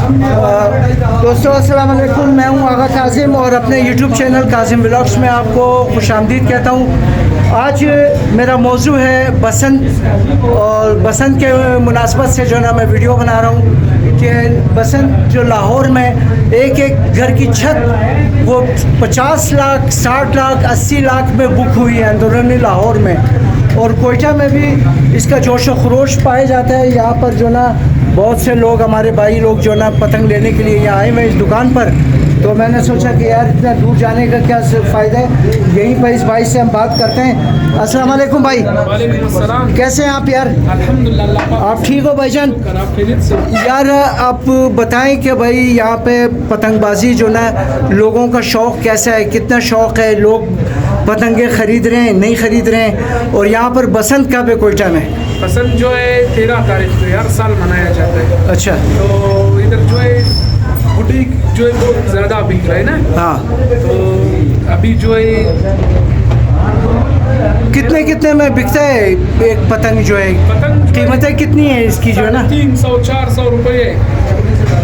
دوستو السلام علیکم، میں ہوں آغا کاظم اور اپنے یوٹیوب چینل کاظم ولاگس میں آپ کو خوش آمدید کہتا ہوں۔ آج میرا موضوع ہے بسنت، اور بسنت کے مناسبت سے جو ہے نا میں ویڈیو بنا رہا ہوں کہ بسنت جو لاہور میں ایک ایک گھر کی چھت وہ 50 لاکھ 60 لاکھ 80 لاکھ میں بک ہوئی ہے اندرونی لاہور میں، اور کوئٹہ میں بھی اس کا جوش و خروش پائے جاتا ہے۔ یہاں پر جو نا بہت سے لوگ ہمارے بھائی لوگ جو نا پتنگ لینے کے لیے یہاں آئے ہوئے اس دکان پر، تو میں نے سوچا کہ یار اتنا دور جانے کا کیا فائدہ ہے، یہیں پر اس بھائی سے ہم بات کرتے ہیں۔ السلام علیکم بھائی۔ وعلیکم السلام۔ کیسے ہیں آپ یار؟ الحمدللہ۔ آپ ٹھیک ہو بھائی جان؟ یار آپ بتائیں کہ بھائی یہاں پہ پتنگ بازی جو نا لوگوں کا شوق کیسا ہے، کتنا شوق ہے، لوگ پتنگیں خرید رہے ہیں نہیں خرید رہے ہیں، اور یہاں پر بسنت کب ہے کوئٹہ میں؟ بسنت جو ہے 13 تاریخ کو ہر سال منایا جاتا ہے۔ اچھا، تو ادھر جو ہے بوٹیک جو ہے بہت زیادہ بک رہا ہے نا۔ ہاں، تو ابھی جو ہے کتنے میں بکتا ہے ایک پتنگ جو ہے؟ قیمتیں کتنی ہیں اس کی جو ہے نا؟ 300-400 روپے ہے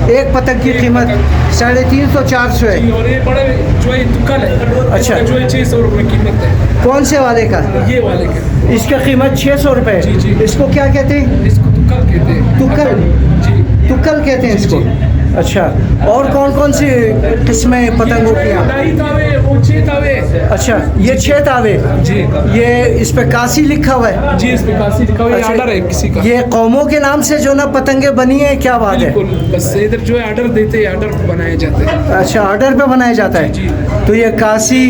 ایک پتنگ کی قیمت 350-400 ہے۔ اور یہ بڑے جو ہے دکل ہے، اچھا، جو ہے 600 روپے قیمت ہے۔ کون سے والے کا؟ یہ والے کا اس کا قیمت 600 روپے۔ جی جی۔ اس کو کیا کہتے ہیں؟ اس کو دکل کہتے ہیں۔ تکل؟ جی، تکل کہتے ہیں اس کو۔ اچھا، اور کون کون سی قسمیں پتنگوں کی ہیں؟ ڈھائی تاوے، وہ 6 تاوے۔ اچھا، یہ 6 تاوے؟ جی، یہ اس پہ کاسی لکھا ہوا ہے؟ جی اس پہ کاسی لکھا ہوا ہے، اچھا، آرڈر ہے کسی کا۔ یہ قوموں کے نام سے جو نا پتنگیں بنی ہیں، کیا بات ہے؟ بالکل، بس ادھر جو ہے آرڈر دیتے ہیں، آرڈر بنائے جاتے ہیں۔ اچھا، آرڈر پہ بنایا جاتا ہے۔ جی۔ تو یہ کاسی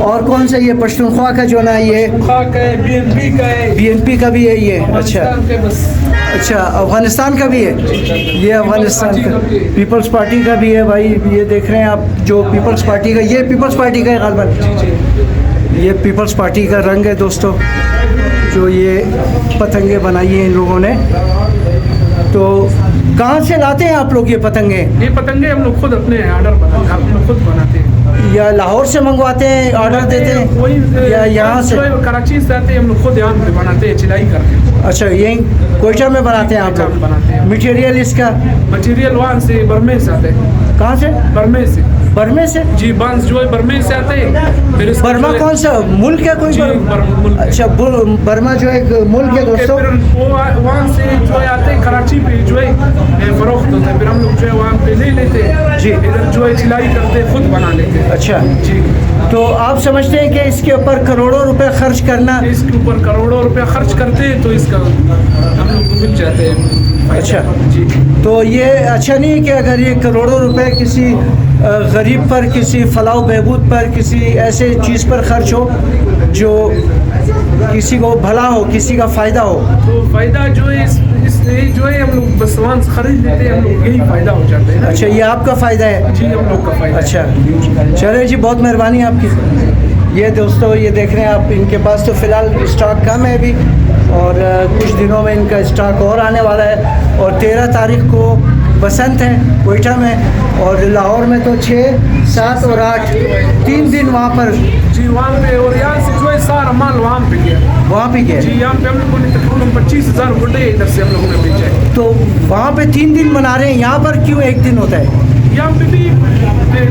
اور کون سا، یہ پشتونخوا کا جو نا یہ خاک ہے، BNP کا ہے، BNP کا بھی ہے یہ؟ اچھا افغانستان کا بس۔ اچھا، افغانستان کا بھی ہے یہ؟ افغانستان کا پیپلز پارٹی کا بھی ہے بھائی، یہ دیکھ رہے ہیں آپ جو پیپلز پارٹی کا، یہ پیپلز پارٹی کا ہے غالباً۔ یہ پیپلز پارٹی کا رنگ ہے دوستو، جو یہ پتنگیں بنائی ہیں ان لوگوں نے۔ تو کہاں سے لاتے ہیں آپ لوگ یہ پتنگیں؟ یہ پتنگیں ہم لوگ خود اپنے آرڈر بناتے ہیں، ہم لوگ خود بناتے ہیں۔ یا لاہور سے منگواتے ہیں، آرڈر دیتے ہیں، یا یہاں سے؟ کراچی سے آتے ہیں، ہم لوگ خود یہاں پہ بناتے ہیں، چلائی کر کے۔ اچھا، یہیں کوئٹہ میں بناتے ہیں آپ لوگ؟ بناتے ہیں۔ مٹیریل اس کا مٹیریل وہاں سے برمے سے آتے ہیں۔ کہاں سے؟ برمے سے۔ برمے سے؟ جی، بانس جو ہے برمے سے آتے ہیں۔ پھر اس برما کون سا ملک ہے کوئی؟ جی، ملک۔ اچھا، برما جو ایک ملک ہے دوستو۔ پھر وہ وہاں سے جو ہے آتے ہیں کراچی پہ، جو ہے فروخت ہوتا ہے، پھر ہم لوگ جو ہے وہاں پہ لے لیتے ہیں۔ جی۔ ادھر جو ہے سلائی کرتے ہیں، خود بنا لیتے ہیں۔ اچھا، جی۔ تو آپ سمجھتے ہیں کہ اس کے اوپر کروڑوں روپے خرچ کرنا؟ اس کے اوپر کروڑوں روپے خرچ کرتے ہیں تو اس کا ہم لوگ کو مل جاتے ہیں۔ اچھا، جی۔ تو یہ اچھا نہیں کہ اگر یہ کروڑوں روپے کسی غریب پر، کسی فلاح و بہبود پر، کسی ایسے چیز پر خرچ ہو جو کسی کو بھلا ہو، کسی کا فائدہ ہو؟ تو فائدہ جو ہے اس سے جو ہے ہم لوگ بس وہاں سے خرید لیتے ہیں، ہم لوگ یہی فائدہ ہو جاتا ہے۔ اچھا، یہ آپ کا فائدہ ہے؟ جی، ہم لوگ کا فائدہ۔ اچھا، چلے جی، بہت مہربانی آپ کی۔ یہ دوستو یہ دیکھ رہے ہیں آپ، ان کے پاس تو فی الحال اسٹاک کم ہے ابھی، اور کچھ دنوں میں ان کا اسٹاک اور آنے والا ہے۔ اور 13 تاریخ کو بسنت ہے کوئٹہ میں، اور لاہور میں تو 6، 7 اور 8 3 دن وہاں پر۔ جی، وہاں پہ، اور یہاں سے جو ہے سارا مال وہاں پہ گیا۔ وہاں پہ گیا؟ جی، یہاں پہ ہم لوگوں نے تقریباً 25,000 گڈے ادھر سے ہم لوگوں نے بھیجا ہے۔ تو وہاں پہ 3 دن منا رہے ہیں، یہاں پر کیوں 1 دن ہوتا ہے؟ یہاں پہ بھی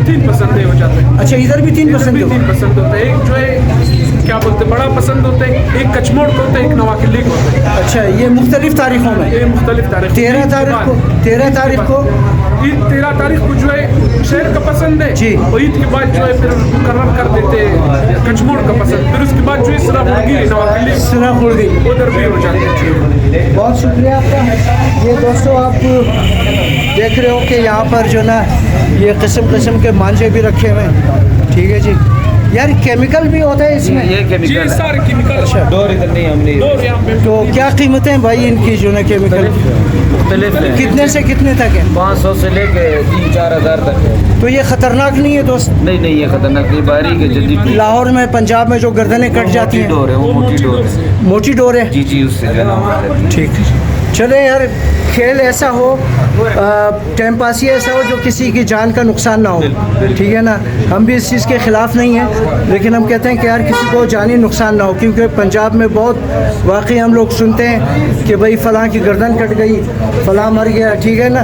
3 پسندیں ہو جاتے ہیں۔ اچھا، ادھر بھی 3 پسند بھی ہو؟ 3 پسند ہوتا ہے۔ ایک جو ہے کیا بولتے ہیں بڑا پسند ہوتا ہے، ایک کچموڑ کا ہوتا ہے، ایک نواکلی کا ہوتا ہے۔ اچھا، یہ مختلف تاریخوں میں؟ یہ مختلف تاریخ۔ 13 تاریخ کو؟ 13 تاریخ کو عید 13 تاریخ کو جو ہے شہر کا پسند ہے جی، اور عید کے بعد جو ہے پھر مقرر کر دیتے ہیں کچموڑ کا پسند، پھر اس کے بعد جو ہے سرا مرغی نواکلی سنا خوردی ادھر بھی ہو جاتے ہیں۔ بہت شکریہ آپ کا۔ یہ دوستو آپ دیکھ رہے ہو کہ یہاں پر جو نا یہ قسم کے مانجے بھی رکھے ہوئے ہیں، ٹھیک ہے جی۔ یار کیمیکل بھی ہوتا ہے اس میں؟ یہ جی، کیمیکل ہے، سارے کیمیکل۔ اچھا، ڈور ادھر نہیں ہم نے۔ ڈور یہاں پہ تو کیا قیمتیں بھائی ان کی جو نا کیمیکل؟ مختلف ہے، کتنے سے کتنے تک ہے؟ 500 سے لے کے 3-4 ہزار تک ہے۔ تو یہ خطرناک نہیں ہے دوست؟ نہیں، یہ خطرناک نہیں، باریک ہے، جلدی ٹوٹ۔ لاہور میں، پنجاب میں جو گردنیں کٹ جاتی ہیں، ڈور ہے، وہ موٹی ڈور ہے۔ موٹی ڈور ہے؟ جی، اس سے جو ہے نا۔ ٹھیک، چلے یار، کھیل ایسا ہو، ٹائم پاسی ایسا ہو جو کسی کی جان کا نقصان نہ ہو، ٹھیک ہے نا۔ ہم بھی اس چیز کے خلاف نہیں ہیں، لیکن ہم کہتے ہیں کہ یار کسی کو جانی نقصان نہ ہو، کیونکہ پنجاب میں بہت واقعی ہم لوگ سنتے ہیں کہ بھائی فلاں کی گردن کٹ گئی، فلاں مر گیا، ٹھیک ہے نا۔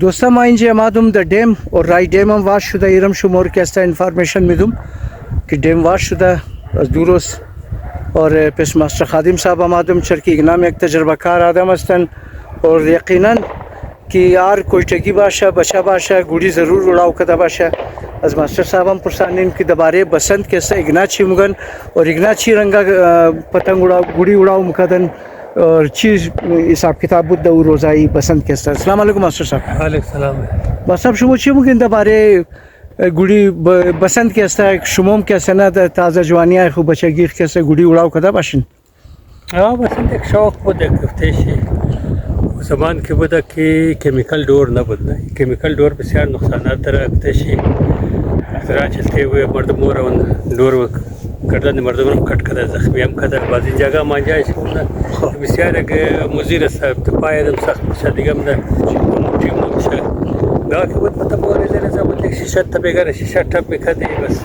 Dostlar, اینجا مادم در دیم و رای دیمم واش شده ایرم شمار که است انفارمیشن میدم که دیم واش شده از دوروس اور پس ماستر خادم صاحب آمدم چرکی نام یک تجربه کار آدم هستن اور یقینا که یار کویتگی باشه بچه باشه گوڑی ضرور اڑاو کده باشه. از ماستر صاحب هم پرسانیم که درباره بسنت که است اگنا چی مگن اور اگنا چی رنگا پتنگ اڑاو گوڑی اڑاو مکدن اور چیز حساب کتاب بود دو روزایی بسنت که است. السلام علیکم ماستر صاحب. علیکم السلام. ماستر صاحب شما چی مگن درباره گوڑی بسنت که است؟ شما که است نه تازه جوانی خوب بچگی که است گوڑی اڑاو کده باشین؟ بسنت یک شوق بود گفته شی، زمان که بوده که کمیکل دور نبود. کمیکل دور بسیار نقصانات داره. کتشی اختراع چلتے ہوئے مردم رو دور گردن مردم رو کٹ کرده، زخمی هم کرده. بعضی جگه مانجایش بوده بسیار یک مضر است. پای آدم سخت میشه دیگه مده تیم نمیشه. گاه که بود مطمئن رزه بود شیشه تبیگر شیشه تب میکردی بس.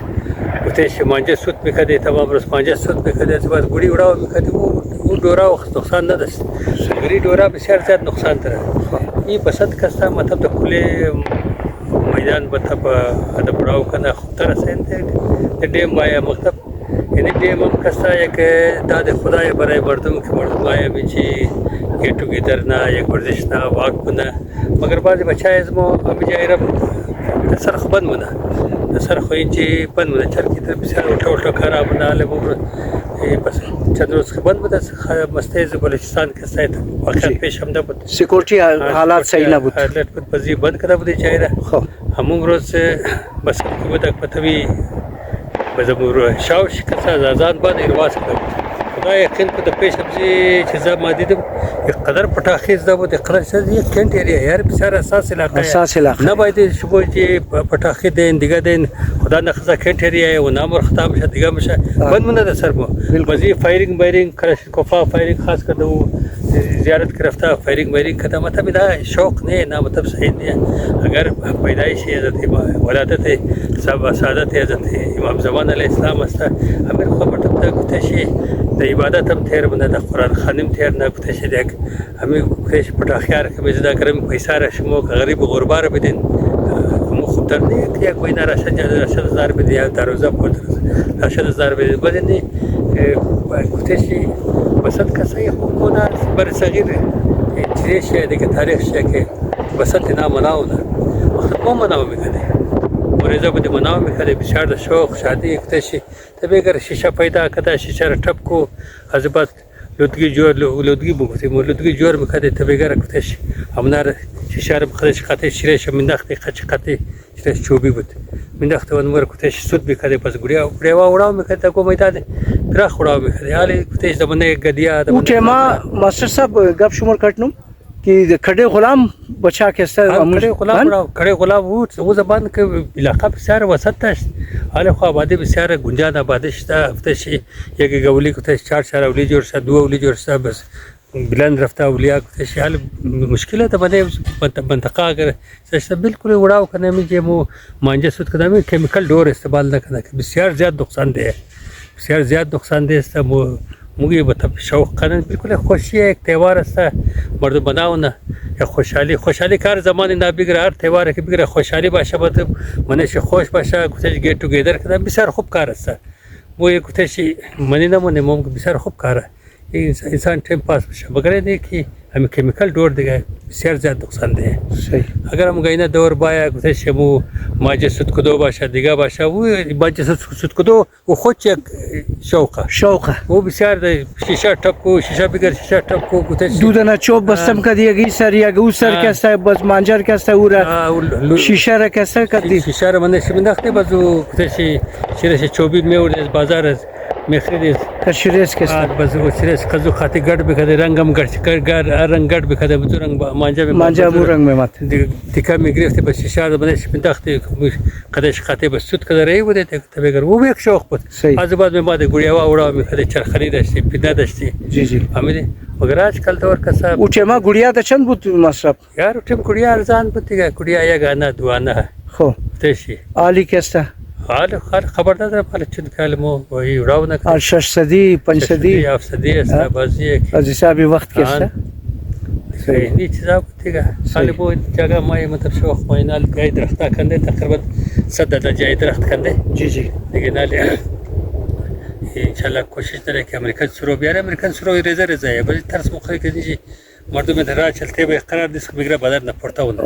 کتش مانجه سود میکردی تمام روز مانجه سود میکردی. از بعد گوری اڑاو میکردی. او دورا وقت نقصان نداشت. گوری دورا بسیار زیاد نقصان داره. این بسات کستا مطلب کلی میدان مطلب ادب راو کنه خوب تر است. دیم باید مطلب یعنی دیم هم کستا یک داد خدای برای مردم که مردم باید بیچی گیت توگیدر نه یک ورزش نه واک کنه. مگر بعضی بچه از ما بجایرم سر خوبن منه. سر خوین چی بند منه. چرکی در بسیار الٹا کارا منه. لبور بس چند روز که بند بوده مستیز بلوچستان کستا واقعا پیش هم نبود. سکورتی حالات صحیح نبود. حالات بود بازی بند کرده بوده جایره. همون روز بس که بوده پتوی بزمور شاوش کسا زازان بند ایرواز کرده بود. خدا یقین که پیش همزی چیزا ما دیدم یک قدر پتاخیز ده بود. یک قدر چیز یک کنٹ ایریا یار بسیار اساس علاقه. اساس علاقه. نباید شما چی پتاخی دین دیگه دین خدا نخزا کنٹ ایریا و نامور ختم میشه دیگه میشه بند مونه ده سر ما. بازی فایرینگ بایرینگ کلاشینکوفا فایرینگ خاص کرده و زیارت کرفته فایرینگ بایرینگ کرده. مطلب اینا شوق نه نه مطلب صحیح نه. اگر پیدایشی حضرت ولادت سعادت حضرت امام زمان علیه السلام است. امیر خود مطلب ده گفتشی د عبادت هم تیر بنده. د قرآن خانم تیر نه گفتشی دیگ همین گفتش پتاخیار که بزدا کرم پیسا را شما غریب و غربا را بدین مو خوب در نه که یک وینا راشد هزار بدین یا در روزا بود راشد هزار بدین بدین گفتشی بسات کسایی خوب کنه بر صغیر چیزی شده که تاریخ شده که بسات اینا مناو نه وقت ما مناو میکنه مریضا بودی مناو میکنه بسیار د شوق شادی کتشی تبیگر شیشه پیدا کرده شیشه را ٹپ کو از بعد لودگی جور میکنه تبیگر کتشی همونار شیشه را بخدش قطعی شیرش منداختی قطعی شیرش چوبی بود منداختی ونمور کتش سود میکنه پس گریا وڑاو میکنه تا کو میداده پراخ وڑاو میکنه حالی کتش دمانه گدیا او ٹیما ماسٹر صاحب گپ شمار کٹنم کہ کھڑے غلام بچا کے کھڑے غلام وہ زبان کے علاقہ بسیار وسط داشت. حال خو آبادی بسیار گنجان آبادی شده. افتش یک گولی کتش چار اولی جور شد دو اولی جور شد بس بلند رفته اولیا کتش حال مشکل ہے. بنے منطقہ اگر سشتا بالکل اڑاو کرنے میں جو مو مانجا سود کرنے میں کیمیکل ڈور استعمال نہ کرنا کہ بسیار زیاد نقصان دہ ہے. بسیار زیاد نقصان دہ است. موگی مطلب شوق کنن بالکل خوشی ایک تہوار است مردم بناو نه یا خوشحالی کار زمان نه بگیره. هر تہوار که بگیره خوشحالی باشه مطلب منش خوش باشه کتش گیت توگیدر کردن بسیار خوب کار است. وہ یک کتش منی نمونه موم بسیار خوب کاره انسان ٹائم پاس بشه. مگر اینه که همین کیمیکل دور دیگه بسیار زیاد نقصان ده. اگر هم گاینا دور باید کتش مو ماجه سود کدو باشه دیگه باشه و ماجه سود کدو و خود یک شوقه و بسیار ده. شیشه ٹپ کو شیشه بگر شیشه ٹپ کو کتش دودنا چوب بستم کدی یگی سر یا گو سر کسته بس مانجر کسته اورا شیشه را کسته کدی شیشه را من شمنداخته بازو کتش شیرش چوبی میورد از بازار از میخرید کشریس کسته بازو شیرش قزو خاطی گرد بکده رنگم رنگ گرد بکده بزو رنگ مانجا بو رنگ میمات دیکا میگرفته بس شیشه را من شمنداخته قدش خاطی بس سود کده رایی بوده تبیگر وہ بھی ایک شوق بود. از بعد میں بعد گڑیاوا اڑا میخده چرخانی داشتی پیدا داشتی جی فهمیدی. مگر آجکل دور کسا او ٹیما گڑیا تا چند بود مصرف یار او ٹیم گڑیا ارزان بود دیگه گڑیا یک آنا دو آنا خو تشی عالی کسته حال خبر ندارم حالا چون کلمو وی اڑاو نکرد. 6 صدی 5 صدی 7 صدی است بازی از حسابی وقت کسته این چیزا بود دیگه. حالا بو جگه ما مطلب شوق ما اینال گای درختا کنده تقریبا 100 جای درخت کنده جی دیگه نالی انشالله کوشش داره که امریکن سرو بیاره. امریکن سرو ریزه ہے بس ترس مخری که دیجی مردم در چلتے به قرار نیست که بگیره بدر نپورتا اونه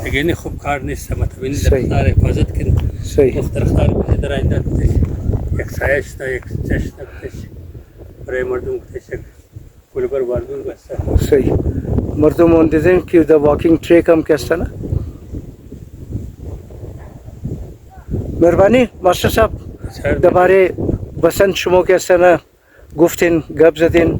دیگه این خوب کار نیست. مطلب این درختار حفاظت کن درختار بینه در آینده کتش یک سایش تا یک چشن کتش برای مردم کتش یک گلبر واردون بسته. صحیح مردم دیدن که دا واکینگ ٹریک هم کسته نه. مهربانی ماسٹر صاحب درباره بسنت شما کسته نه گفتین گپ زدین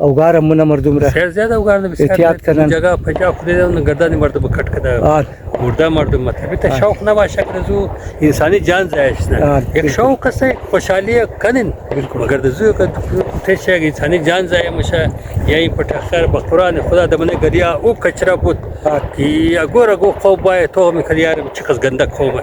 اوگار امونه مردم را خیر زیاده اوگار بسیار احتیاط کنن. جگه پجا خودی اون گردن مردم کٹ کده مرده مردم مطلبی تا شوق نباشه که زو انسانی جان زایش نه یک شوق است خوشحالی کنین مگر دزو که تش یک انسانی جان زای میشه یا این پتاخر به قرآن خدا دمنه گریا او کچرا بود که اگر اگو خوب بای تو میخواد یار چقدر گنده خوبه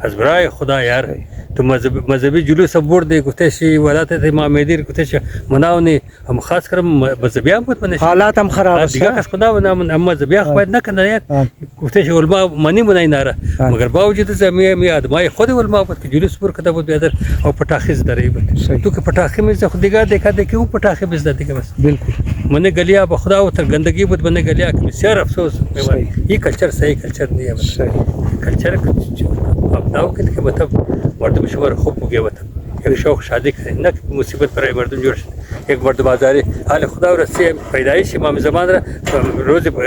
از برای خدا یار تو مذهبی جلوس برده گفتش ولایت امام مهدی گفتش مناونی هم خاص کردم مذهبیان بود منش حالات هم خراب است دیگه کس خدا و نام مذهبی خواهد نکنه یک گفتش علما منی منای ناره مگر باوجود زمین می آدمای خود علما بود که جلوس بر کده بود بیادر او پتاخی زداری بود تو که پتاخی می خود دیگه دیکھا دیکھی او پتاخی بزد دیگه بس بالکل من گلیا به خدا و تر گندگی بود من گلیا که بسیار افسوس این کلچر صحیح کلچر نہیں ہے کلچر اپناو که مطلب مردم شمار خوب بگه وطن یک شوق شادی کنه نه مصیبت برای مردم جوړ شد یک مرد بازاری حال خدا و رسی پیدایش امام زمان را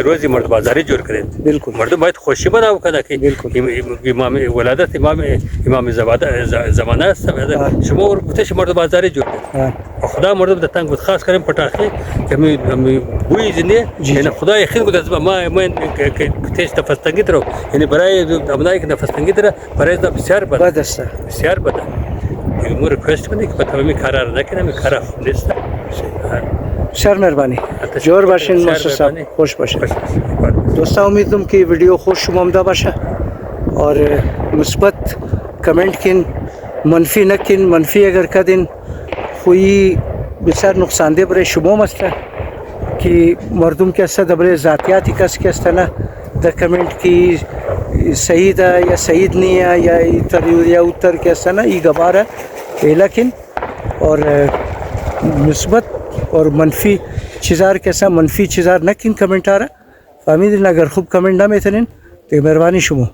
روزی مرد بازاری جوړ کړي بالکل مردم باید خوشی بناو کنه که امام ولادت امام زمانه است شما ورته مرد بازاری جوړ کړي خدا مردم د تنگ بود خاص کردن پټاخي که می بوی زنه یعنی خدا یخین بود از ما تیش نفستنگی درو یعنی برای ابنایی که نفستنگی داره برای بسیار بد است بسیار بد مو ریکوست کنی که بتوانی کار نکنم این کار خوب نیست بسیار مهربانی جور باشین موسى صاحب خوش باشین دوستان امیدم که ویڈیو خوش شمامده باشه اور مثبت کمنٹ کن منفی نکن منفی اگر کدین خویی بسیار نقصان ده برای شما است که مردم که است برای ذاتیاتی کس که است نه در کمنٹ کی صحیح ده یا صحیح نہیں ہے یا اتر یا اتر کے است نه یہ گوار ہے لیکن اور مثبت اور منفی چیزار کیسا منفی چیزار نکن کمنٹ آ رہا فهمیدین اگر خوب کمنٹ نہ میتونین تو مهربانی شما